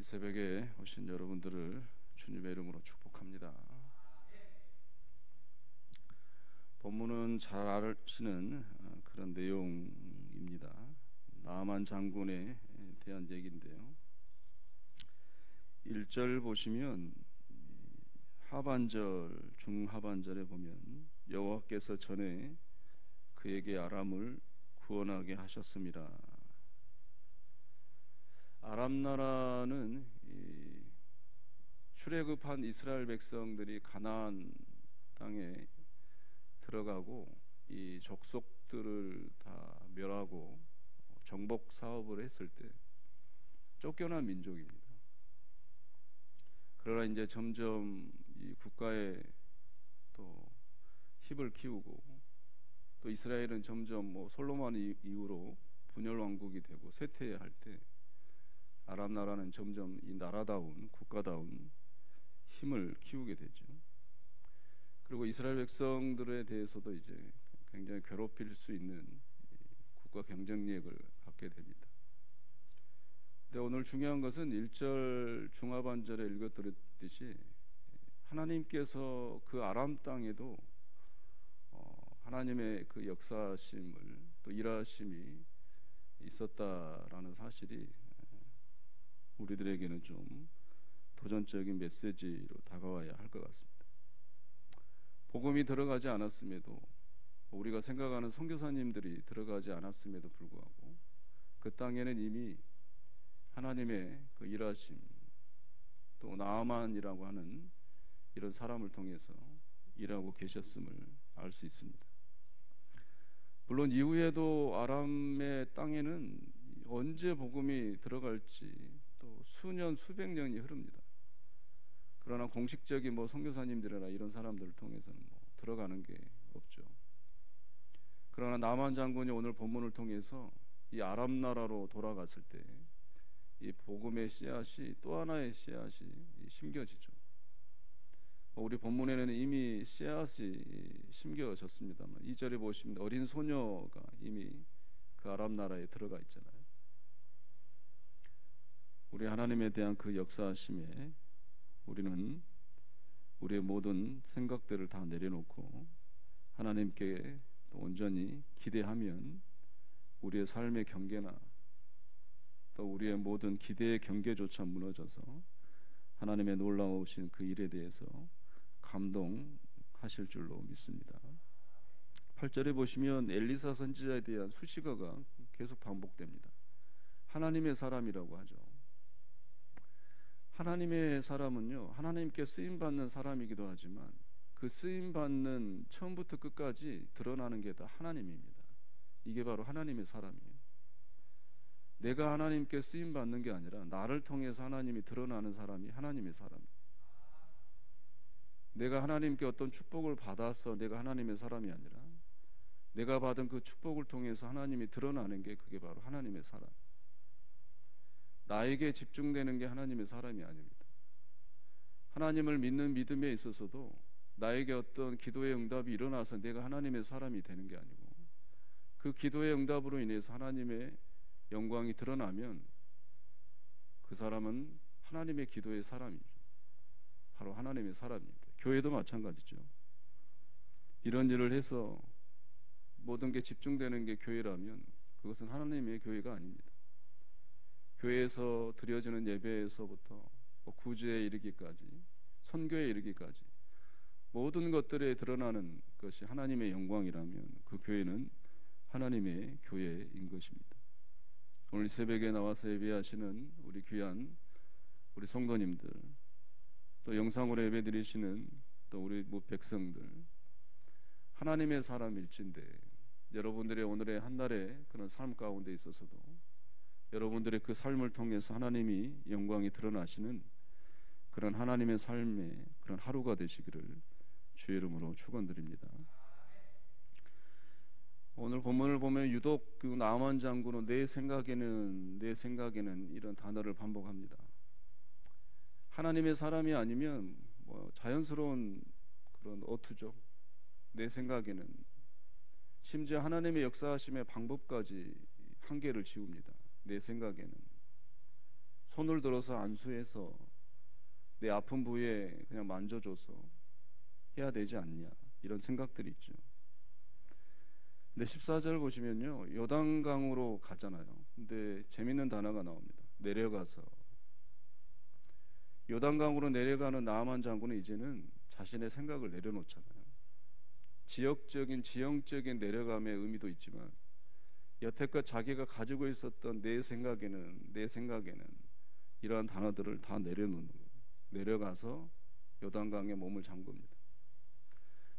새벽에 오신 여러분들을 주님의 이름으로 축복합니다. 본문은 잘 아시는 그런 내용입니다. 나아만 장군에 대한 얘기인데요. 1절 보시면 하반절, 중하반절에 보면 여호와께서 전에 그에게 아람을 구원하게 하셨습니다. 아람 나라는 출애굽한 이스라엘 백성들이 가나안 땅에 들어가고 이 족속들을 다 멸하고 정복 사업을 했을 때 쫓겨난 민족입니다. 그러나 이제 점점 이 국가에 또 힘을 키우고 또 이스라엘은 점점 솔로몬 이후로 분열 왕국이 되고 쇠퇴할 때 아람 나라는 점점 이 나라다운 국가다운 힘을 키우게 되죠. 그리고 이스라엘 백성들에 대해서도 이제 굉장히 괴롭힐 수 있는 국가 경쟁력을 갖게 됩니다. 근데 오늘 중요한 것은 1절 중하반절에 읽어드렸듯이 하나님께서 그 아람 땅에도 하나님의 그 역사심을 또 일하심이 있었다라는 사실이 우리들에게는 좀 도전적인 메시지로 다가와야 할 것 같습니다. 복음이 들어가지 않았음에도 우리가 생각하는 선교사님들이 들어가지 않았음에도 불구하고 그 땅에는 이미 하나님의 그 일하심 또 나아만이라고 하는 이런 사람을 통해서 일하고 계셨음을 알 수 있습니다. 물론 이후에도 아람의 땅에는 언제 복음이 들어갈지 또 수년 수백 년이 흐릅니다. 그러나 공식적인 선교사님들이나 이런 사람들을 통해서는 들어가는 게 없죠. 그러나 나만 장군이 오늘 본문을 통해서 이 아람 나라로 돌아갔을 때 이 복음의 씨앗이 또 하나의 씨앗이 심겨지죠. 우리 본문에는 이미 씨앗이 심겨졌습니다만 2절에 보시면 어린 소녀가 이미 그 아람 나라에 들어가 있잖아요. 우리 하나님에 대한 그 역사하심에 우리는 우리의 모든 생각들을 다 내려놓고 하나님께 온전히 기대하면 우리의 삶의 경계나 또 우리의 모든 기대의 경계조차 무너져서 하나님의 놀라우신 그 일에 대해서 감동하실 줄로 믿습니다. 8절에 보시면 엘리사 선지자에 대한 수식어가 계속 반복됩니다. 하나님의 사람이라고 하죠. 하나님의 사람은요, 하나님께 쓰임받는 사람이기도 하지만 그 쓰임받는 처음부터 끝까지 드러나는 게 다 하나님입니다. 이게 바로 하나님의 사람이에요. 내가 하나님께 쓰임받는 게 아니라 나를 통해서 하나님이 드러나는 사람이 하나님의 사람이에요. 내가 하나님께 어떤 축복을 받아서 내가 하나님의 사람이 아니라 내가 받은 그 축복을 통해서 하나님이 드러나는 게 그게 바로 하나님의 사람. 나에게 집중되는 게 하나님의 사람이 아닙니다. 하나님을 믿는 믿음에 있어서도 나에게 어떤 기도의 응답이 일어나서 내가 하나님의 사람이 되는 게 아니고 그 기도의 응답으로 인해서 하나님의 영광이 드러나면 그 사람은 하나님의 기도의 사람이죠. 바로 하나님의 사람입니다. 교회도 마찬가지죠. 이런 일을 해서 모든 게 집중되는 게 교회라면 그것은 하나님의 교회가 아닙니다. 교회에서 드려지는 예배에서부터 구제에 이르기까지 선교에 이르기까지 모든 것들에 드러나는 것이 하나님의 영광이라면 그 교회는 하나님의 교회인 것입니다. 오늘 새벽에 나와서 예배하시는 우리 귀한 우리 성도님들 또 영상으로 예배드리시는 또 우리 백성들 하나님의 사람일진데 여러분들의 오늘의 한 달의 그런 삶 가운데 있어서도 여러분들의 그 삶을 통해서 하나님이 영광이 드러나시는 그런 하나님의 삶의 그런 하루가 되시기를 주의 이름으로 축원드립니다. 오늘 본문을 보면 유독 그 나아만 장군은 내 생각에는 이런 단어를 반복합니다. 하나님의 사람이 아니면 자연스러운 그런 어투죠. 내 생각에는 심지어 하나님의 역사하심의 방법까지 한계를 지웁니다. 내 생각에는 손을 들어서 안수해서 내 아픈 부위에 그냥 만져줘서 해야 되지 않냐, 이런 생각들이 있죠. 근데 14절 보시면요, 요단강으로 가잖아요. 근데 재밌는 단어가 나옵니다. 내려가서. 요단강으로 내려가는 나아만 장군은 이제는 자신의 생각을 내려놓잖아요. 지형적인 내려감의 의미도 있지만, 여태껏 자기가 가지고 있었던 내 생각에는 이러한 단어들을 다 내려놓는 거예요. 내려가서 요단강에 몸을 잠굽니다.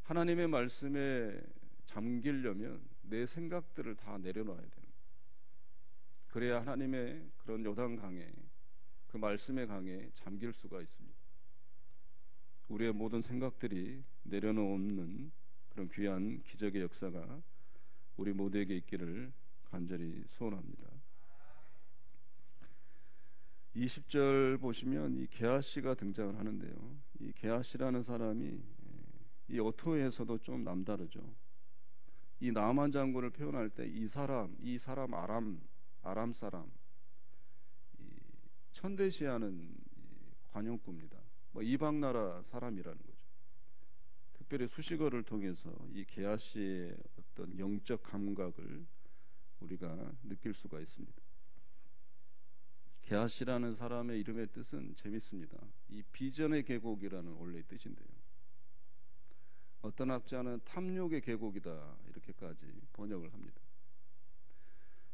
하나님의 말씀에 잠기려면 내 생각들을 다 내려놔야 되는 거예요. 그래야 하나님의 그런 요단강에, 그 말씀의 강에 잠길 수가 있습니다. 우리의 모든 생각들이 내려놓는 그런 귀한 기적의 역사가 우리 모두에게 있기를 간절히 소원합니다. 20절 보시면 이 게하시가 등장을 하는데요, 이 게하시라는 사람이 이 어토에서도 좀 남다르죠. 이 나아만 장군을 표현할 때 이 사람 아람 사람, 이 천대시하는 관용구입니다. 뭐 이방 나라 사람이라는 거죠. 특별히 수식어를 통해서 이 게하시의 어떤 영적 감각을 우리가 느낄 수가 있습니다. 게하시라는 사람의 이름의 뜻은 재밌습니다. 이 비전의 계곡이라는 원래 뜻인데요, 어떤 학자는 탐욕의 계곡이다, 이렇게까지 번역을 합니다.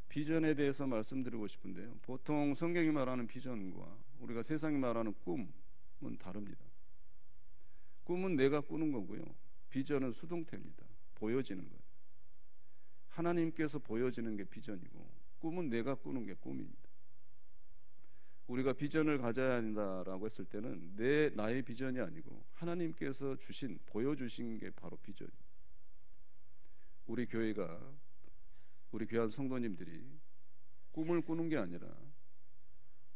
비전에 대해서 말씀드리고 싶은데요, 보통 성경이 말하는 비전과 우리가 세상이 말하는 꿈은 다릅니다. 꿈은 내가 꾸는 거고요, 비전은 수동태입니다. 보여지는 거예요. 하나님께서 보여지는 게 비전이고, 꿈은 내가 꾸는 게 꿈입니다. 우리가 비전을 가져야 한다라고 했을 때는 나의 비전이 아니고 하나님께서 보여주신 게 바로 비전입니다. 우리 교회가, 우리 귀한 성도님들이 꿈을 꾸는 게 아니라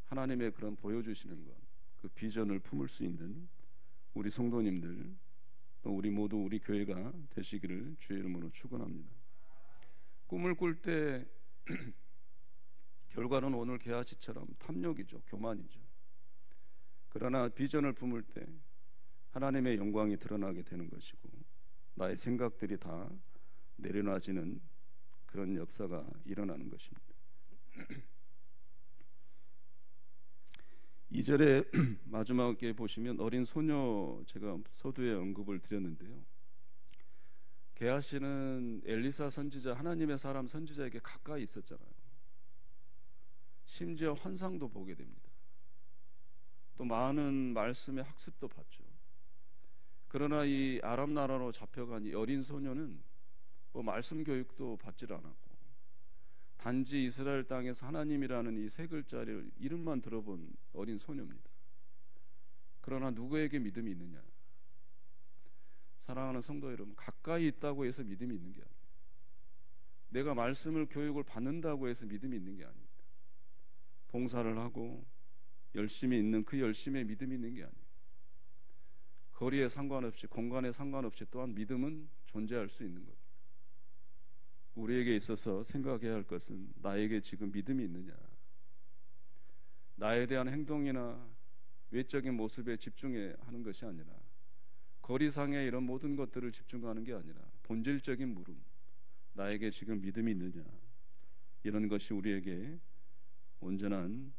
하나님의 그런 보여주시는 것, 그 비전을 품을 수 있는 우리 성도님들, 또 우리 모두 우리 교회가 되시기를 주의 이름으로 축원합니다. 꿈을 꿀 때 결과는 오늘 게하시처럼 탐욕이죠, 교만이죠. 그러나 비전을 품을 때 하나님의 영광이 드러나게 되는 것이고, 나의 생각들이 다 내려놔지는 그런 역사가 일어나는 것입니다. 2절에 마지막에 보시면 어린 소녀, 제가 서두에 언급을 드렸는데요, 게하시는 엘리사 선지자, 하나님의 사람 선지자에게 가까이 있었잖아요. 심지어 환상도 보게 됩니다. 또 많은 말씀의 학습도 받죠. 그러나 이 아람 나라로 잡혀간 이 어린 소녀는 뭐 말씀 교육도 받질 않았고, 단지 이스라엘 땅에서 하나님이라는 이 세 글자를 이름만 들어본 어린 소녀입니다. 그러나 누구에게 믿음이 있느냐? 사랑하는 성도 여러분, 가까이 있다고 해서 믿음이 있는 게 아니에요. 내가 말씀을 교육을 받는다고 해서 믿음이 있는 게 아닙니다. 봉사를 하고 열심히 있는 그 열심에 믿음이 있는 게 아니에요. 거리에 상관없이, 공간에 상관없이 또한 믿음은 존재할 수 있는 겁니다. 우리에게 있어서 생각해야 할 것은 나에게 지금 믿음이 있느냐, 나에 대한 행동이나 외적인 모습에 집중해 하는 것이 아니라, 거리상의 이런 모든 것들을 집중하는 게 아니라 본질적인 물음, 나에게 지금 믿음이 있느냐, 이런 것이 우리에게 온전한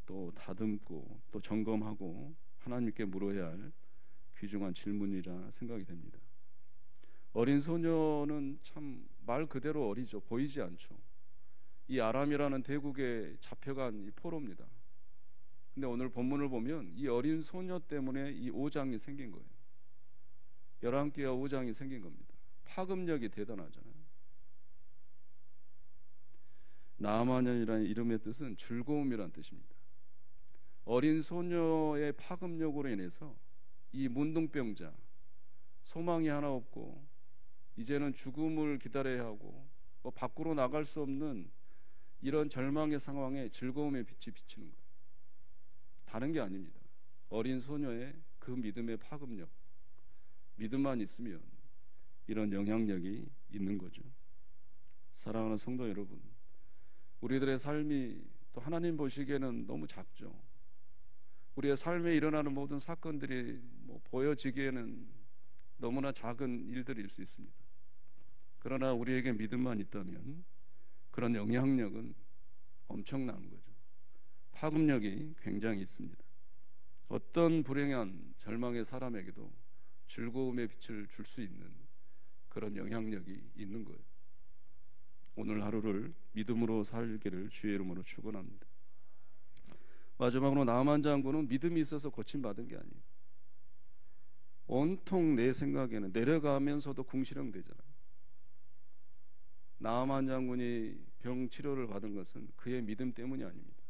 또 다듬고 또 점검하고 하나님께 물어야 할 귀중한 질문이라 생각이 됩니다. 어린 소녀는 참 말 그대로 어리죠. 보이지 않죠. 이 아람이라는 대국에 잡혀간 이 포로입니다. 근데 오늘 본문을 보면 이 어린 소녀 때문에 이 오장이 생긴 거예요. 11개와 오장이 생긴 겁니다. 파급력이 대단하잖아요. 나아만이라는 이름의 뜻은 즐거움이라는 뜻입니다. 어린 소녀의 파급력으로 인해서 이 문둥병자, 소망이 하나 없고 이제는 죽음을 기다려야 하고 뭐 밖으로 나갈 수 없는 이런 절망의 상황에 즐거움의 빛이 비치는 거예요. 다른 게 아닙니다. 어린 소녀의 그 믿음의 파급력, 믿음만 있으면 이런 영향력이 있는 거죠. 사랑하는 성도 여러분, 우리들의 삶이 또 하나님 보시기에는 너무 작죠. 우리의 삶에 일어나는 모든 사건들이 보여지기에는 너무나 작은 일들일 수 있습니다. 그러나 우리에게 믿음만 있다면 그런 영향력은 엄청난 거죠. 파급력이 굉장히 있습니다. 어떤 불행한 절망의 사람에게도 즐거움의 빛을 줄 수 있는 그런 영향력이 있는 거예요. 오늘 하루를 믿음으로 살기를 주의 이름으로 축원합니다. 마지막으로 나만 장군은 믿음이 있어서 고침받은 게 아니에요. 온통 내 생각에는 내려가면서도 궁시렁대잖아요. 나만 장군이 병 치료를 받은 것은 그의 믿음 때문이 아닙니다.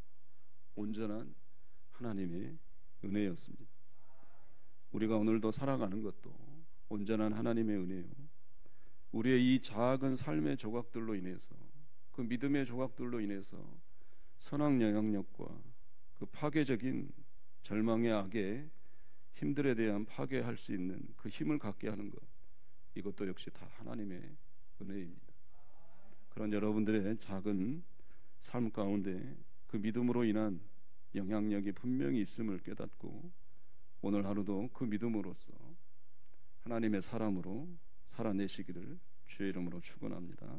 온전한 하나님의 은혜였습니다. 우리가 오늘도 살아가는 것도 온전한 하나님의 은혜요. 우리의 이 작은 삶의 조각들로 인해서, 그 믿음의 조각들로 인해서 선악 영향력과 그 파괴적인 절망의 악의 힘들에 대한 파괴할 수 있는 그 힘을 갖게 하는 것, 이것도 역시 다 하나님의 은혜입니다. 그런 여러분들의 작은 삶 가운데 그 믿음으로 인한 영향력이 분명히 있음을 깨닫고 오늘 하루도 그 믿음으로써 하나님의 사람으로 살아내시기를 주의 이름으로 축원합니다.